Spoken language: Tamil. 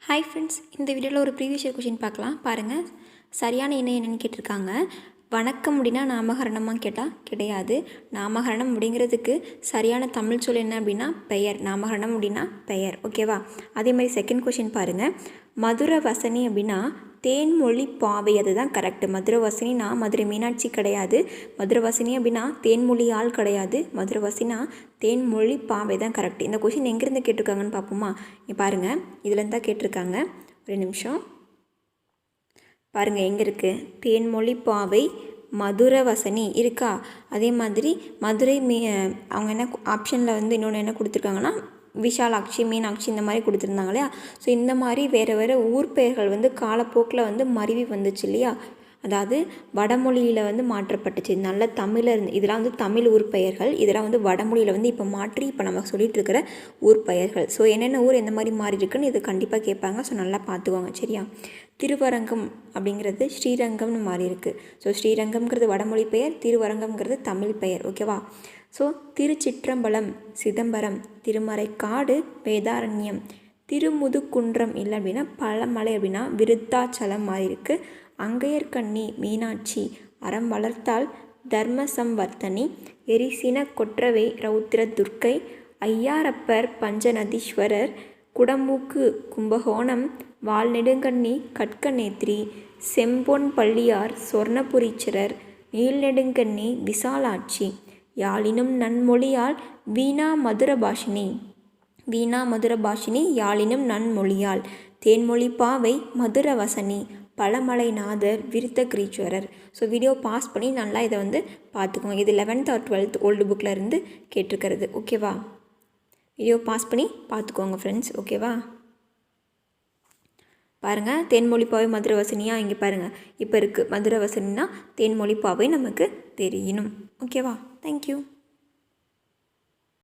ஹாய் ஃப்ரெண்ட்ஸ், இந்த வீடியோவில் ஒரு ப்ரீவியஸ் இயர் கொஷின் பார்க்கலாம். பாருங்கள், சரியான இணை என்னன்னு கேட்டிருக்காங்க. வணக்கம் அப்படின்னா நாமகரணமாக கேட்டால் கிடையாது. நாமகரணம் அப்படிங்கிறதுக்கு சரியான தமிழ் சொல் என்ன அப்படின்னா பெயர். நாமகரணம் அப்படின்னா பெயர். ஓகேவா? அதே மாதிரி செகண்ட் கொஷின் பாருங்கள். மதுர வசனி அப்படின்னா தேன்மொழி பாவை, அதுதான் கரெக்டு. மதுரை வசனினா மதுரை மீனாட்சி கிடையாது. மதுரை வசனி அப்படின்னா தேன்மொழி ஆள் கிடையாது. மதுரை வசனா தேன்மொழி பாவை தான் கரெக்டு. இந்த கொஷின் எங்கேருந்து கேட்டிருக்காங்கன்னு பார்ப்போமா? இங்கே பாருங்கள், இதுலேருந்து தான் கேட்டிருக்காங்க. ஒரு நிமிஷம் பாருங்கள், எங்கே இருக்குது? தேன்மொழி பாவை மதுர வசனி இருக்கா? அதே மாதிரி மதுரை அவங்க என்ன ஆப்ஷனில் வந்து இன்னொன்று என்ன கொடுத்துருக்காங்கன்னா விஷாலாட்சி, மீனாட்சி இந்த மாதிரி கொடுத்துருந்தாங்க இல்லையா? ஸோ இந்த மாதிரி வேறு வேறு ஊர் பெயர்கள் வந்து காலப்போக்கில் வந்து மருவி வந்துச்சு இல்லையா? அதாவது வடமொழியில் வந்து மாற்றப்பட்டுச்சு. நல்ல தமிழில் இருந்து இதெல்லாம் வந்து தமிழ் ஊர் பெயர்கள். இதெல்லாம் வந்து வடமொழியில் வந்து இப்போ மாற்றி இப்போ நம்ம சொல்லிகிட்டு இருக்கிற ஊர் பெயர்கள். ஸோ என்னென்ன ஊர் எந்த மாதிரி மாறி இருக்குன்னு இது கண்டிப்பாக கேட்பாங்க. ஸோ நல்லா பார்த்துக்கோங்க, சரியா? திருவரங்கம் அப்படிங்கிறது ஸ்ரீரங்கம்னு மாறி இருக்குது. ஸோ ஸ்ரீரங்கம்ங்கிறது வடமொழி பெயர், திருவரங்கம்ங்கிறது தமிழ் பெயர். ஓகேவா? ஸோ திருச்சிற்றம்பலம் சிதம்பரம், திருமறைக்காடு வேதாரண்யம், திருமுதுகுன்றம் இல்லை அப்படின்னா பழமலை அப்படின்னா விருத்தாச்சலம் மாதிரி இருக்குது. அங்கையர்கண்ணி மீனாட்சி, அறம் வளர்த்தால் தர்மசம்வர்த்தனி, எரிசின கொற்றவை ரௌத்திர துர்க்கை, ஐயாரப்பர் பஞ்சநதீஸ்வரர், குடமூக்கு கும்பகோணம், வால்நெடுங்கண்ணி கட்கநேத்ரி, செம்பொன் பள்ளியார் சொர்ணபுரீச்சரர், நீள்நெடுங்கண்ணி விசாலாட்சி, யாழினும் நன்மொழியால் வீணா மதுரபாஷினி, வீணா மதுரபாஷினி யாழினும் நன்மொழியால், தேன்மொழி பாவை மதுரவசனி, பழமலைநாதர் விருத்தகிரீஸ்வரர். ஸோ வீடியோ பாஸ் பண்ணி நல்லா இதை வந்து பார்த்துக்கோங்க. இது 11th or 12th ஓல்டு புக்கில் இருந்து கேட்டிருக்கிறது. ஓகேவா? வீடியோ பாஸ் பண்ணி பார்த்துக்கோங்க ஃப்ரெண்ட்ஸ். ஓகேவா? பாருங்கள், தேன்மொழி பாவை மதுரவசனியாக இங்கே பாருங்கள் இப்போ இருக்குது. மதுரவசனினா தேன்மொழி பாவை நமக்கு தெரியணும். ஓகேவா? தேங்க்யூ.